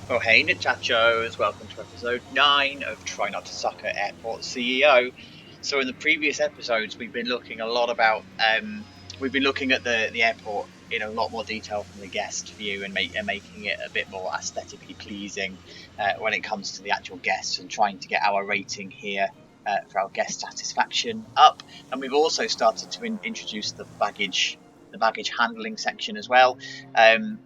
Oh, hey, Nerdchachos, welcome to episode 9 of Try Not to Suck at Airport CEO. So, in the previous episodes, we've been looking we've been looking at the airport in a lot more detail from the guest view and making it a bit more aesthetically pleasing when it comes to the actual guests and trying to get our rating here for our guest satisfaction up. And we've also started to introduce the baggage handling section as well. And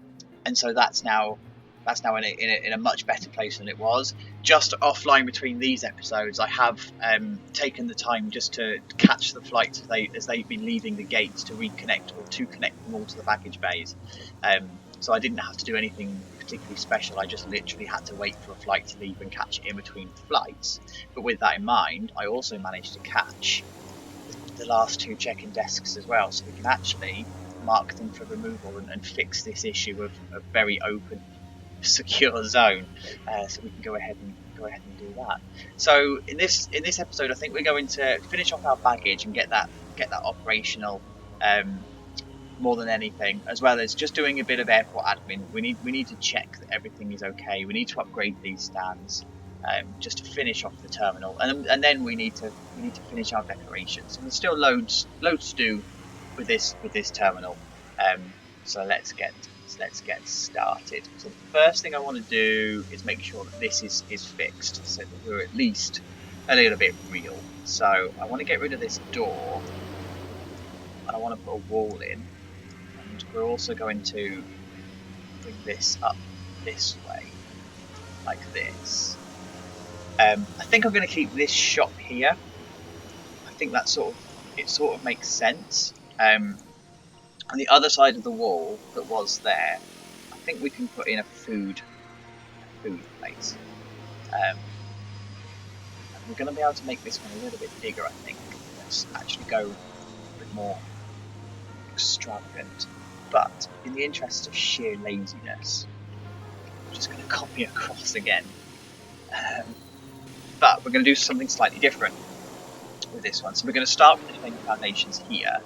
so that's now in a much better place than it was. Just offline between these episodes, I have taken the time just to catch the flights as they've been leaving the gates to reconnect or to connect them all to the baggage bays. So I didn't have to do anything particularly special. I just literally had to wait for a flight to leave and catch it in between flights. But with that in mind, I also managed to catch the last two check-in desks as well, so we can actually mark them for removal and fix this issue of a very open secure zone, so we can go ahead and do that. So in this episode, I think we're going to finish off our baggage and get that operational, more than anything, as well as just doing a bit of airport admin. We need to check that everything is okay. We need to upgrade these stands. Just to finish off the terminal, and then we need to finish our decorations. And there's still loads to do with this terminal. So let's get started. So the first thing I want to do is make sure that this is fixed, so that we're at least a little bit real. So I want to get rid of this door, and I want to put a wall in, and we're also going to bring this up this way, like this. I think I'm going to keep this shop here. I think that sort of makes sense. On the other side of the wall that was there, I think we can put in a food place. And we're going to be able to make this one a little bit bigger, I think. Let's actually go a bit more extravagant. But in the interest of sheer laziness, I'm just going to copy across again. But we're going to do something slightly different with this one. So we're going to start with the defending foundations here.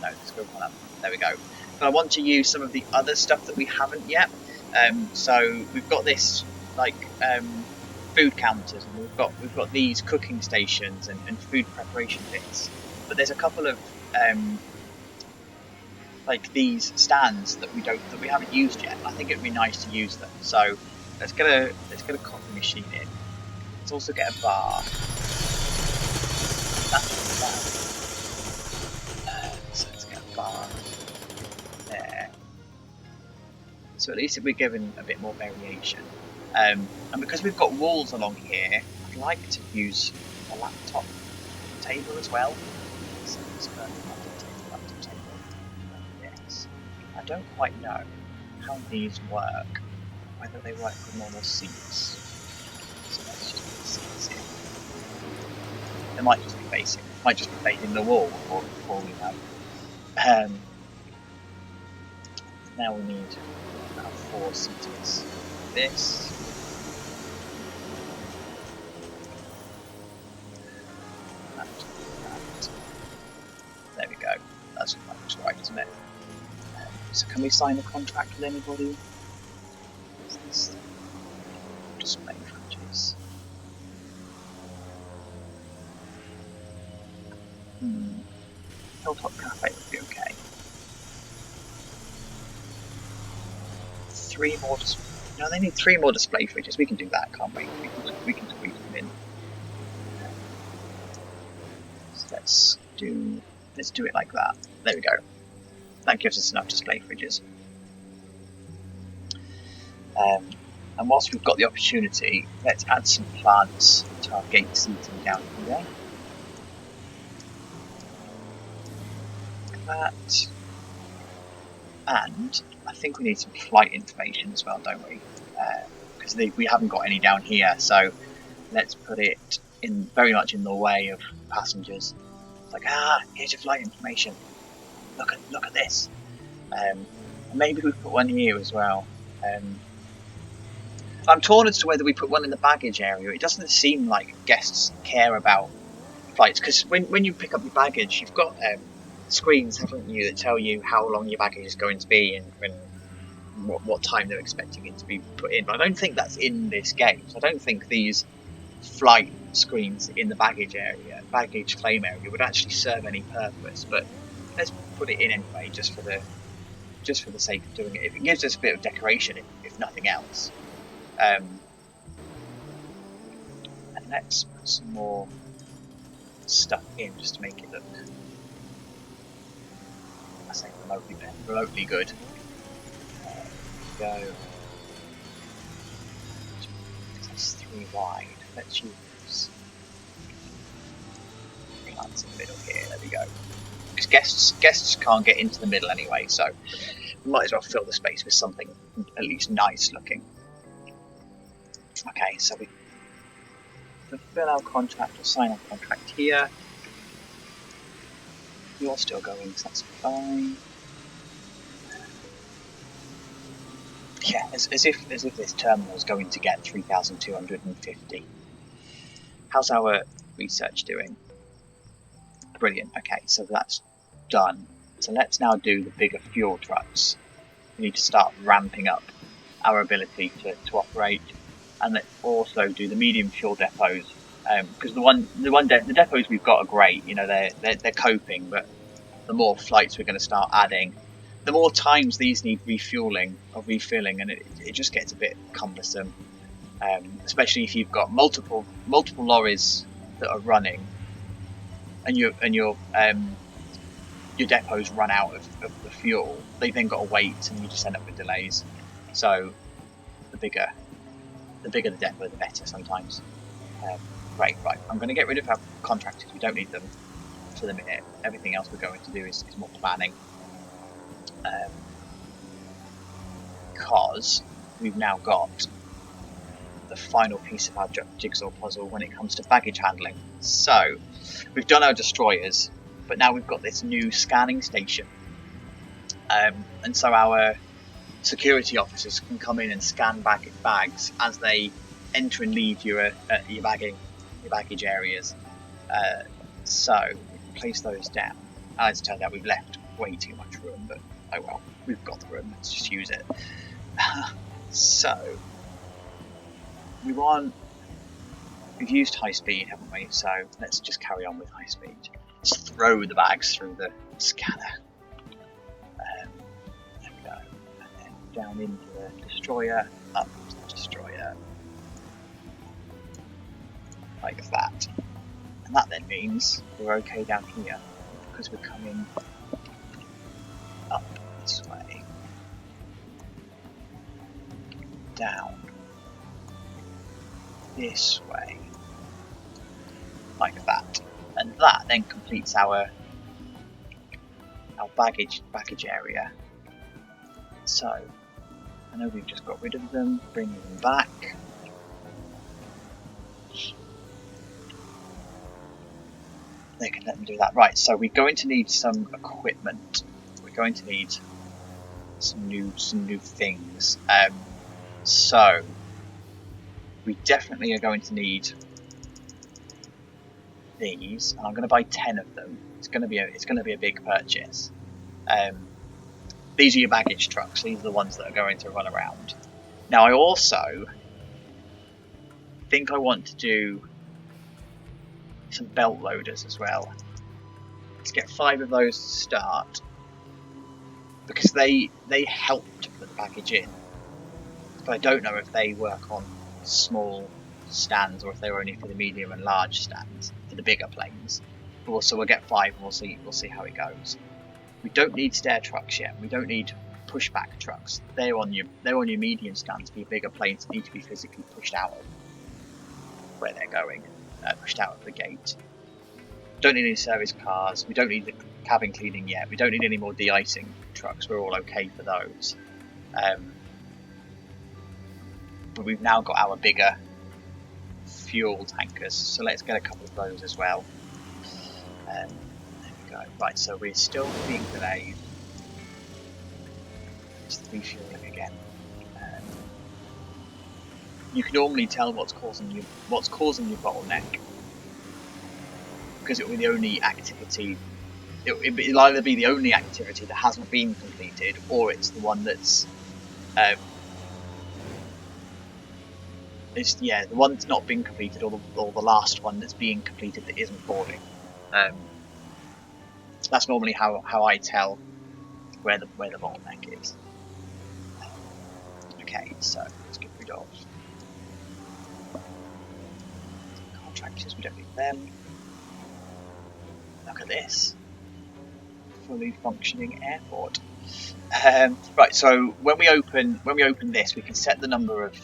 No, let's go one up. There we go. But I want to use some of the other stuff that we haven't yet. So we've got this food counters, and we've got these cooking stations and food preparation bits. But there's a couple of these stands that we haven't used yet. I think it'd be nice to use them. So let's get a coffee machine in. Let's also get a bar. That's not bad. So let's get a bar there. So at least we're given a bit more variation. And because we've got walls along here, I'd like to use a laptop table as well. So let's go laptop table like this. I don't quite know how these work, whether they work with normal seats. So let's just put seats in. They might just be facing the wall for all we know. Now we need our 4 seaters. This. And that. There we go. That's right, isn't it? So can we sign a contract with anybody? What's this? Display fridges. Hilltop Cafe would be okay. 3 more. No, they need 3 more display fridges. We can do that, can't we? We can squeeze them in. So let's do it like that. There we go. That gives us enough display fridges. And whilst we've got the opportunity, let's add some plants to our gate seating down here. That, and I think we need some flight information as well, don't we? Because we haven't got any down here, so let's put it in very much in the way of passengers. It's like, here's your flight information. Look at this. Maybe we put one here as well. I'm torn as to whether we put one in the baggage area. It doesn't seem like guests care about flights, because when you pick up your baggage, you've got screens, haven't you, that tell you how long your baggage is going to be and what time they're expecting it to be put in. But I don't think that's in this game. So I don't think these flight screens in the baggage claim area, would actually serve any purpose. But let's put it in anyway, just for the sake of doing it. If it gives us a bit of decoration, if nothing else. And let's put some more stuff in just to make it look, I say remotely good. Go. That's 3 wide. Let's use. That's in the middle here. There we go. Because guests can't get into the middle anyway, so we might as well fill the space with something at least nice looking. Okay, so we fulfill our contract or sign our contract here. You're still going, so that's fine. Yeah, as if this terminal is going to get 3,250. How's our research doing? Brilliant. Okay, so that's done. So let's now do the bigger fuel trucks. We need to start ramping up our ability to operate, and let's also do the medium fuel depots. Because the depots we've got are great. You know, they're coping, but the more flights we're going to start adding, the more times these need refueling or refilling, and it just gets a bit cumbersome. Especially if you've got multiple lorries that are running, and your depots run out of the fuel. They then got to wait, and you just end up with delays. So the bigger the depot, the better sometimes. Right. I'm going to get rid of our contractors. We don't need them for the minute. Everything else we're going to do is more planning. Because we've now got the final piece of our jigsaw puzzle when it comes to baggage handling. So we've done our destroyers, but now we've got this new scanning station, and so our security officers can come in and scan bags as they enter and leave your baggage areas. So place those down. As it turns out, we've left way too much room, but oh well, we've got the room. Let's just use it. So we've used high speed, haven't we? So let's just carry on with high speed. Let's throw the bags through the scanner. There we go. And then down into the destroyer, up to the destroyer. Like that. And that then means we're okay down here, because we're coming up this way. Down this way, like that, and that then completes our baggage area. So I know we've just got rid of them, bringing them back. They can let them do that. Right, so we're going to need some equipment. We're going to need some new things. So we definitely are going to need these, and I'm going to buy 10 of them. It's going to be a big purchase. These are your baggage trucks. These are the ones that are going to run around. Now I also think I want to do some belt loaders as well. Let's get 5 of those to start, because they help to put the baggage in. But I don't know if they work on small stands or if they're only for the medium and large stands, for the bigger planes. So we'll get 5 and we'll see how it goes. We don't need stair trucks yet. We don't need pushback trucks. They're on your medium stands for your bigger planes that need to be physically pushed out of where they're going, pushed out of the gate. Don't need any service cars. We don't need the cabin cleaning yet. We don't need any more de-icing trucks. We're all okay for those. But we've now got our bigger fuel tankers, so let's get a couple of those as well. There we go. Right, so we're still being delayed. It's the refueling again. You can normally tell what's causing your bottleneck, because it will be the only activity. It'll either be the only activity that hasn't been completed, or it's the one that's The one that's not been completed, or the last one that's being completed that isn't boarding. That's normally how I tell where the bottleneck is. Okay, so let's get rid of contractors. We don't need them. Look at this, fully functioning airport. Right, so when we open this, we can set the number of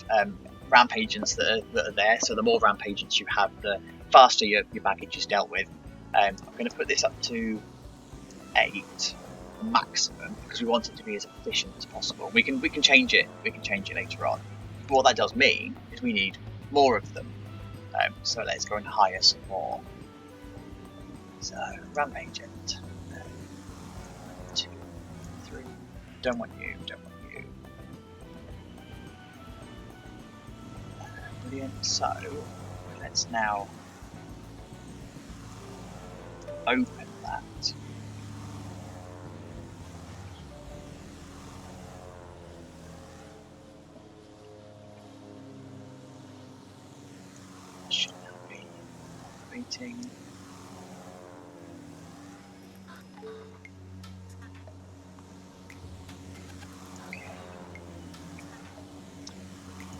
ramp agents that are there. So the more ramp agents you have, the faster your baggage is dealt with. I'm going to put this up to 8 maximum because we want it to be as efficient as possible. We can change it. We can change it later on. But what that does mean is we need more of them. So let's go and hire some more. So ramp agent. 2, 3. Don't want you. Don't want you. Brilliant. So let's now open that. Should now be operating. Okay.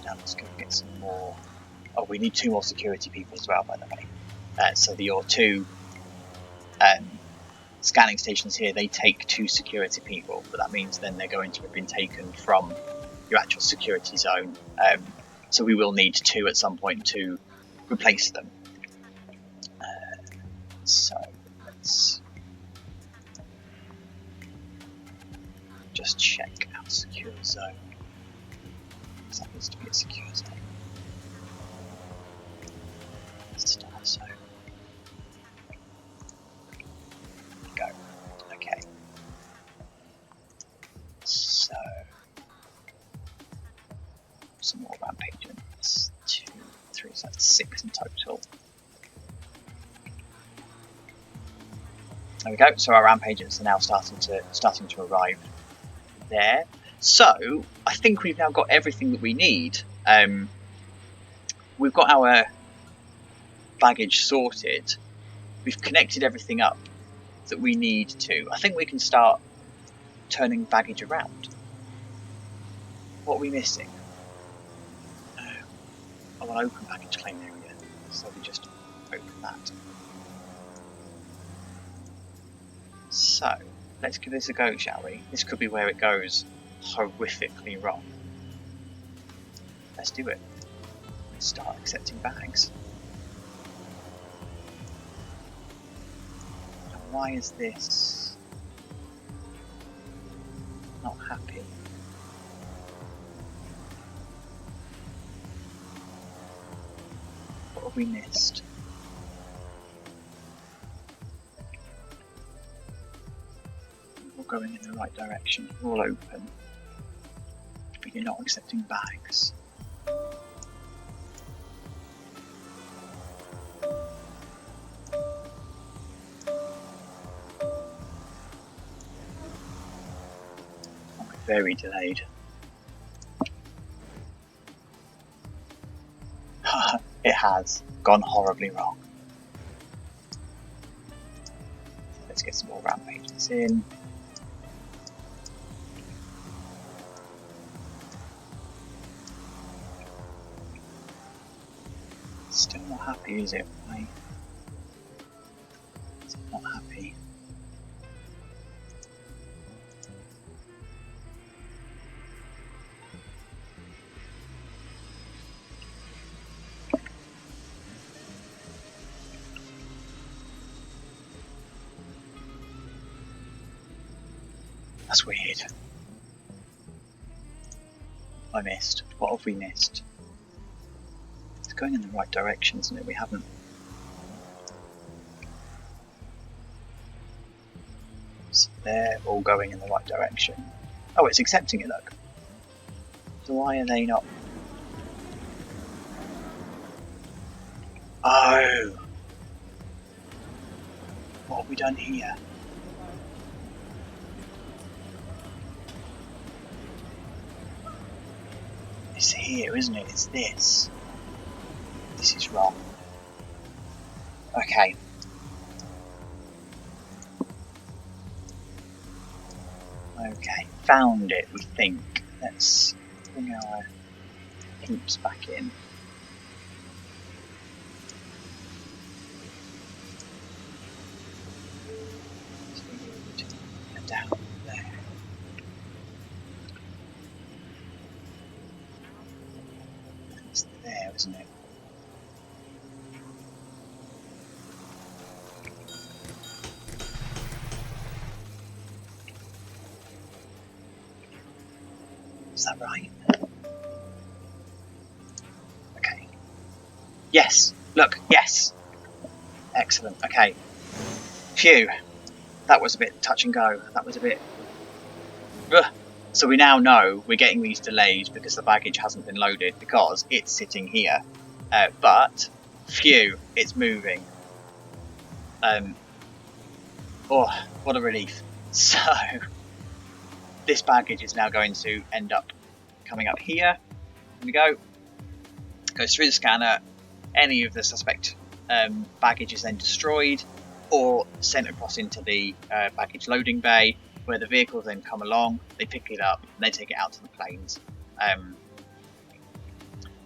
Now let's go get some more. Oh, we need 2 more security people as well, by the way. So your 2 scanning stations here, they take 2 security people, but that means then they're going to have been taken from your actual security zone. So we will need 2 at some point to replace them. So let's just check our secure zone. That needs to be a secure zone. Start zone. Go. Okay. So some more ramp agents. 2, 3, so that's 6 in total. There we go. So our ramp agents are now starting to arrive there. So I think we've now got everything that we need. We've got our baggage sorted. We've connected everything up that we need to. I think we can start turning baggage around. What are we missing? I want to open baggage claim area, so we just open that. So let's give this a go, shall we? This could be where it goes horrifically wrong. Let's do it. Let's start accepting bags. Why is this not happy? What have we missed? We're going in the right direction. We're all open. But you're not accepting bags. Very delayed. It has gone horribly wrong. Let's get some more ramp agents in. Still not happy, is it? Why? Is it not happy? That's weird. I missed. What have we missed? It's going in the right direction, isn't it? We haven't. So they're all going in the right direction. Oh, it's accepting it, look. So why are they not? Oh! What have we done here? It's here, isn't it? It's this. This is wrong. Okay. Okay, found it, we think. Let's bring our heaps back in. Down there. It's there, isn't it? Is that right? Okay. Yes! Look, yes! Excellent, okay. Phew. That was a bit touch and go. That was a bit... Ugh. So we now know we're getting these delays because the baggage hasn't been loaded because it's sitting here. But, phew, it's moving. Oh, what a relief. So, this baggage is now going to end up coming up here. Here we go. Goes through the scanner. Any of the suspect baggage is then destroyed or sent across into the baggage loading bay, where the vehicles then come along, they pick it up, and they take it out to the planes.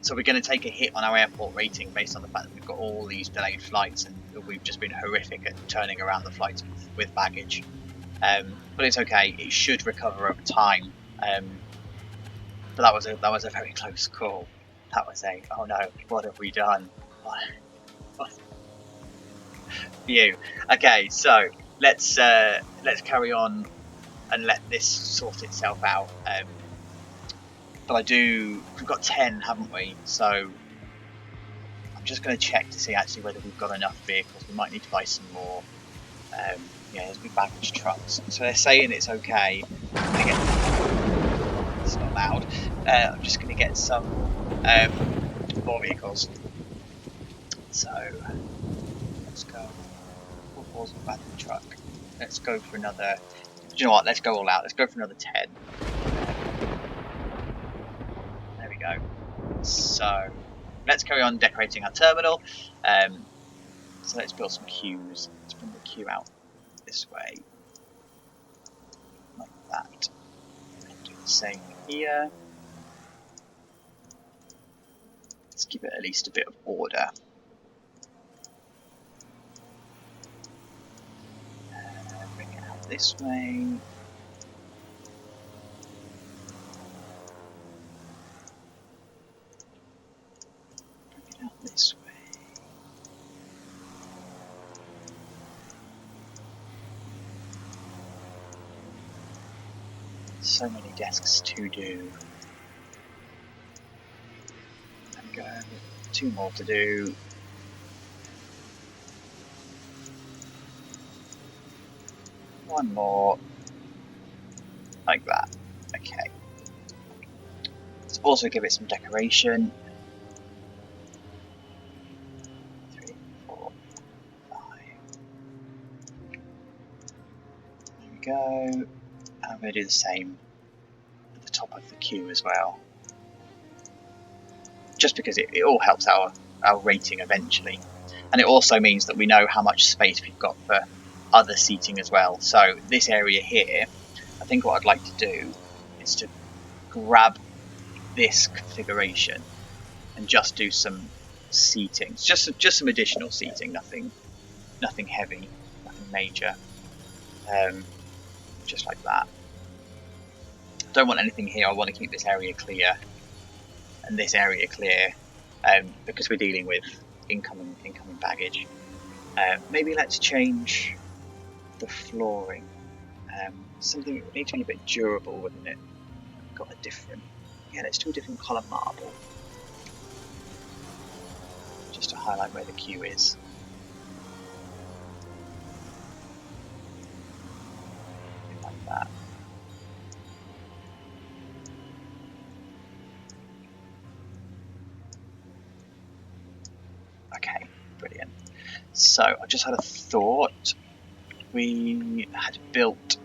So we're going to take a hit on our airport rating based on the fact that we've got all these delayed flights and we've just been horrific at turning around the flights with baggage. But it's okay. It should recover over time. But that was a very close call. That was a oh no, what have we done? Phew. Okay, so let's carry on and let this sort itself out. But we've got 10, haven't we? So I'm just going to check to see actually whether we've got enough vehicles. We might need to buy some more. Yeah, there's big baggage trucks. So they're saying it's okay. It's not loud. I'm just going to get some more vehicles. So let's go. 4 baggage truck. Let's go for another. Do you know what? Let's go all out. Let's go for another 10. There we go. So let's carry on decorating our terminal. So let's build some queues. Let's bring the queue out this way, like that. And do the same here. Let's give it at least a bit of order. Bring it out this way. Bring it out this way. So many desks to do. There we go. 2 more to do. One more. Like that. Okay. Let's also give it some decoration. 3, 4, 5. There we go. And I'm going to do the same at the top of the queue as well. Just because it all helps our rating eventually. And it also means that we know how much space we've got for other seating as well. So this area here, I think what I'd like to do is to grab this configuration and just do some seating. Just some additional seating, nothing heavy, nothing major. Just like that. Don't want anything here. I want to keep this area clear and this area clear because we're dealing with incoming baggage. Maybe let's change the flooring. Something that needs to be a bit durable, wouldn't it? Got a different. Yeah, let's do a different colour marble. Just to highlight where the queue is. Like that. Okay, brilliant. So I just had a thought. We had built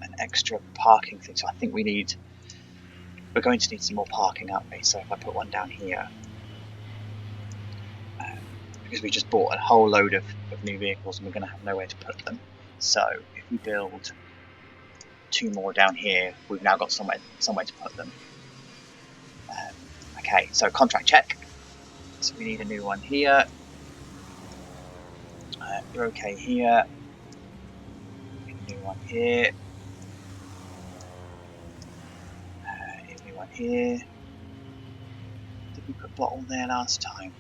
an extra parking thing, so I think we need we're going to need some more parking, aren't we? So if I put one down here, because we just bought a whole load of new vehicles and we're going to have nowhere to put them. So if we build 2 more down here, we've now got somewhere to put them. Okay, so contract check. So we need a new one here. You're okay here. We need a new one here. A new one here. Did we put bottle there last time?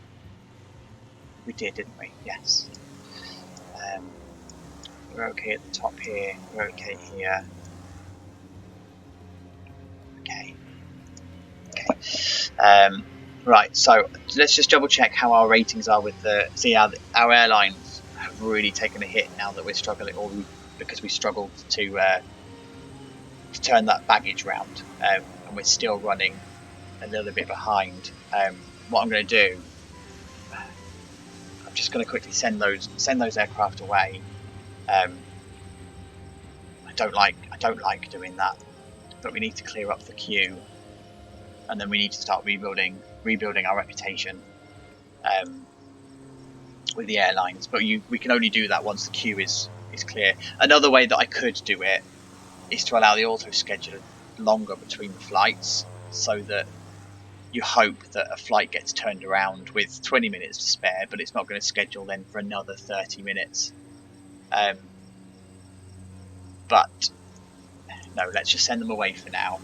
We did, didn't we? Yes. We're okay at the top here. We're okay here. Okay. Right, so let's just double check how our ratings are with the. See how our airlines have really taken a hit now that we're struggling, or because we struggled to turn that baggage round, and we're still running a little bit behind. What I'm going to do, I'm just going to quickly send those aircraft away. I don't like doing that, but we need to clear up the queue. And then we need to start rebuilding our reputation with the airlines. But we can only do that once the queue is clear. Another way that I could do it is to allow the auto schedule longer between the flights, so that you hope that a flight gets turned around with 20 minutes to spare, but it's not going to schedule then for another 30 minutes. But no, let's just send them away for now.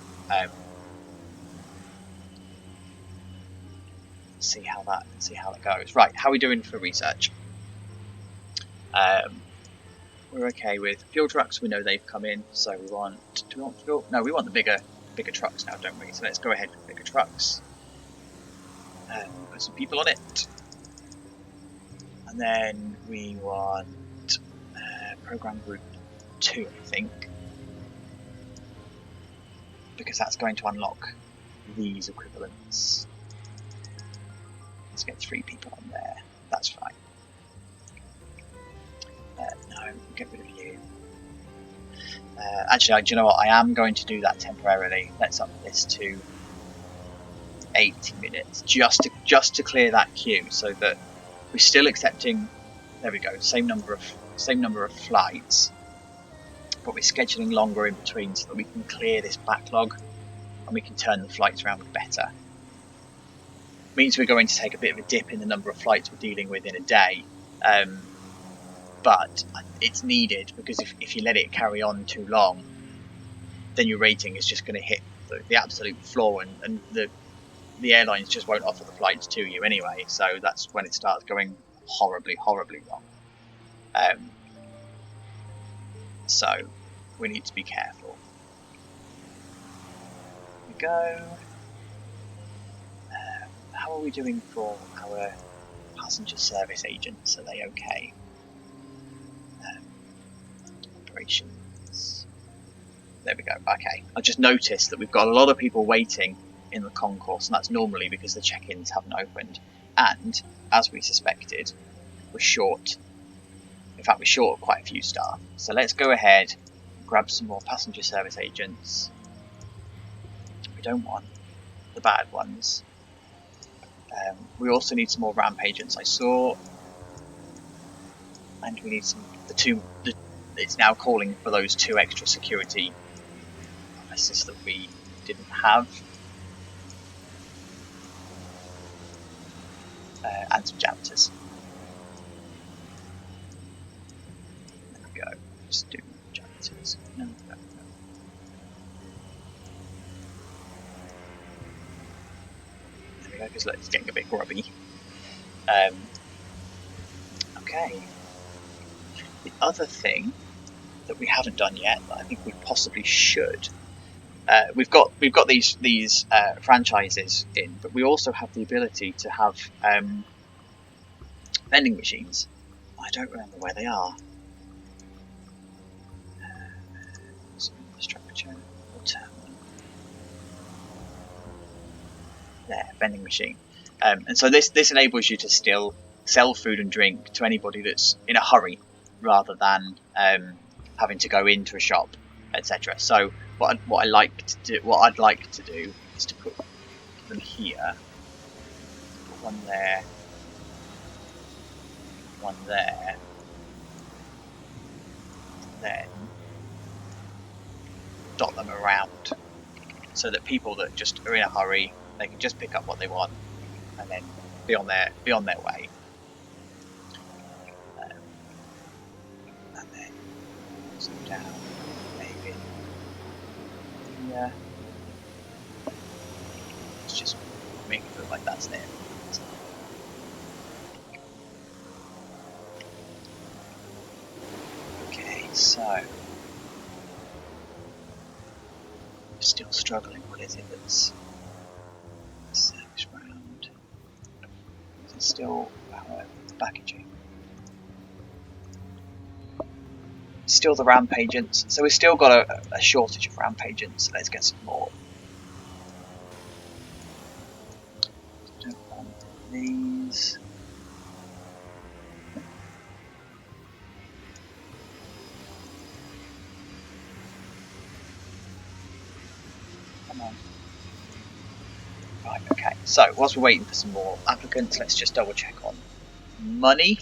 See how that goes. Right, how are we doing for research? We're okay with fuel trucks. We know they've come in, so do we want fuel? No, we want the bigger trucks now, don't we? So let's go ahead with bigger trucks. Put some people on it, and then we want program group 2, I think, because that's going to unlock these equivalents. Let's get 3 people on there. That's fine. No, get rid of you. Actually, do you know what? I am going to do that temporarily. Let's up this to 80 minutes, just to clear that queue, so that we're still accepting. There we go. Same number of flights, but we're scheduling longer in between, so that we can clear this backlog and we can turn the flights around better. Means we're going to take a bit of a dip in the number of flights we're dealing with in a day, but it's needed, because if you let it carry on too long, then your rating is just going to hit the absolute floor, and the airlines just won't offer the flights to you anyway. So that's when it starts going horribly wrong. So we need to be careful. Here we go. How are we doing for our passenger service agents? Are they okay? Operations. There we go. Okay. I just noticed that we've got a lot of people waiting in the concourse, and that's normally because the check-ins haven't opened. And as we suspected, we're short. In fact, we're short of quite a few staff. So let's go ahead and grab some more passenger service agents. We don't want the bad ones. We also need some more ramp agents, I saw, and we need it's now calling for those 2 extra security officers that we didn't have, and some janitors. There we go. Just do janitors. No. Because it's getting a bit grubby. Okay. The other thing that we haven't done yet, that I think we possibly should, we've got these franchises in, but we also have the ability to have vending machines. I don't remember where they are. Structure. There, vending machine. And so this enables you to still sell food and drink to anybody that's in a hurry, rather than having to go into a shop etc. So what I'd like to do is to put them here, put one there, one there, then dot them around so that people that just are in a hurry, they can just pick up what they want and then be on their way. And then some down, maybe here. Let's just make it look like that's there. Okay, so still struggling. What is it that's search round? Is it still our packaging? Still the ramp agents. So we've still got a shortage of ramp agents. So let's get some more. Don't want these. Come on. Right, okay. So whilst we're waiting for some more applicants, let's just double check on money.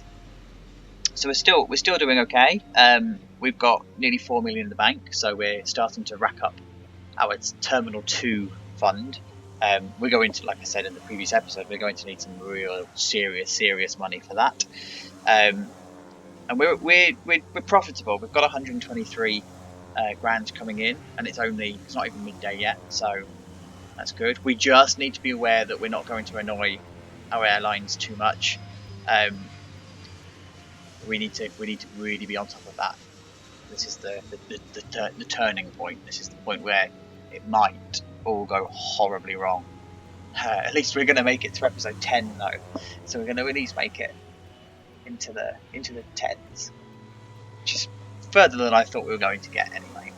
So we're still doing okay. We've got nearly 4 million in the bank, so we're starting to rack up our Terminal 2 fund. We're going to, like I said in the previous episode, we're going to need some real serious money for that. And we're profitable. We've got 123 grand coming in, and it's not even midday yet, so that's good. We just need to be aware that we're not going to annoy our airlines too much. We need to really be on top of that. This is the turning point. This is the point where it might all go horribly wrong. At least we're going to make it to episode 10 though, so we're going to at least make it into the 10s, which is further than I thought we were going to get anyway.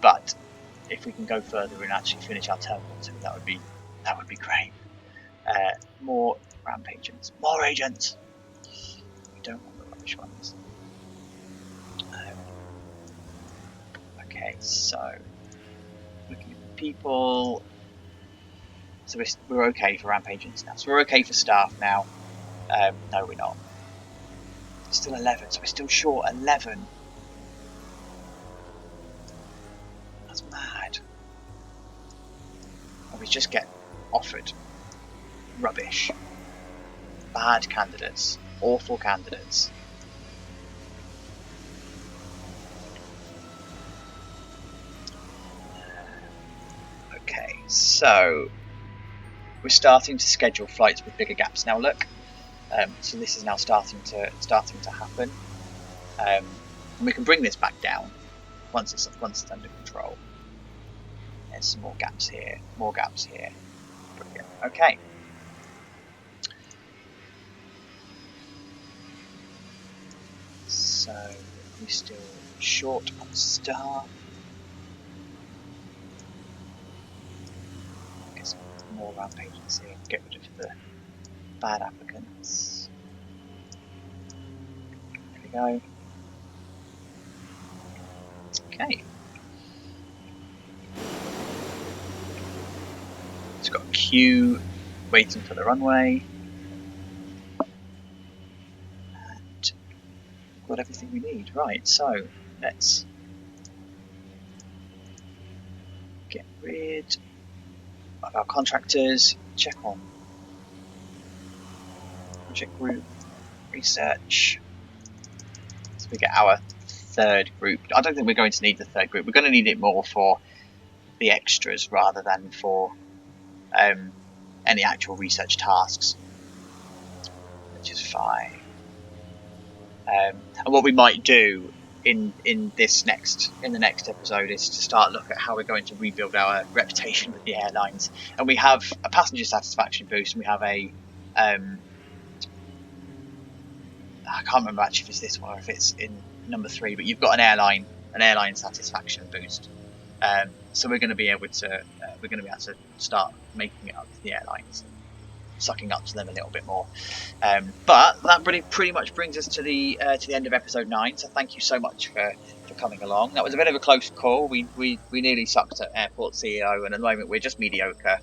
But if we can go further and actually finish our terminal 2, that would be great. More ramp agents, more agents. Don't want the rubbish ones. Okay, so looking at the people, so we're okay for ramp agents now. So we're okay for staff now. No, we're not. Still 11, so we're still short 11. That's mad. And we just get offered rubbish, bad candidates. Awful candidates. Okay, so we're starting to schedule flights with bigger gaps now. Look, so this is now starting to happen, and we can bring this back down once it's under control. There's some more gaps here. Brilliant. Okay. So we're still short on staff. Get some more ramp agents here. Get rid of the bad applicants. There we go. Okay. It's got a queue waiting for the runway. Got everything we need. Right, so let's get rid of our contractors. Check on project group research. So we get our third group. I don't think we're going to need the third group. We're going to need it more for the extras rather than for any actual research tasks, which is fine. And what we might do in the next episode is to start look at how we're going to rebuild our reputation with the airlines. And we have a passenger satisfaction boost, and we have a I can't remember actually if it's this one or if it's in number 3, but you've got an airline satisfaction boost. So we're going to be able to start making it up to the airlines, sucking up to them a little bit more. But that pretty much brings us to the end of episode 9. So thank you so much for coming along. That was a bit of a close call. We nearly sucked at Airport CEO, and at the moment we're just mediocre.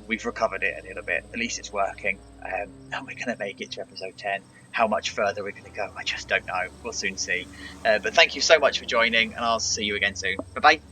We've recovered it a little bit. At least it's working, and we're going to make it to episode 10. How much further we're going to go, I just don't know. We'll soon see. But thank you so much for joining, and I'll see you again soon. Bye bye.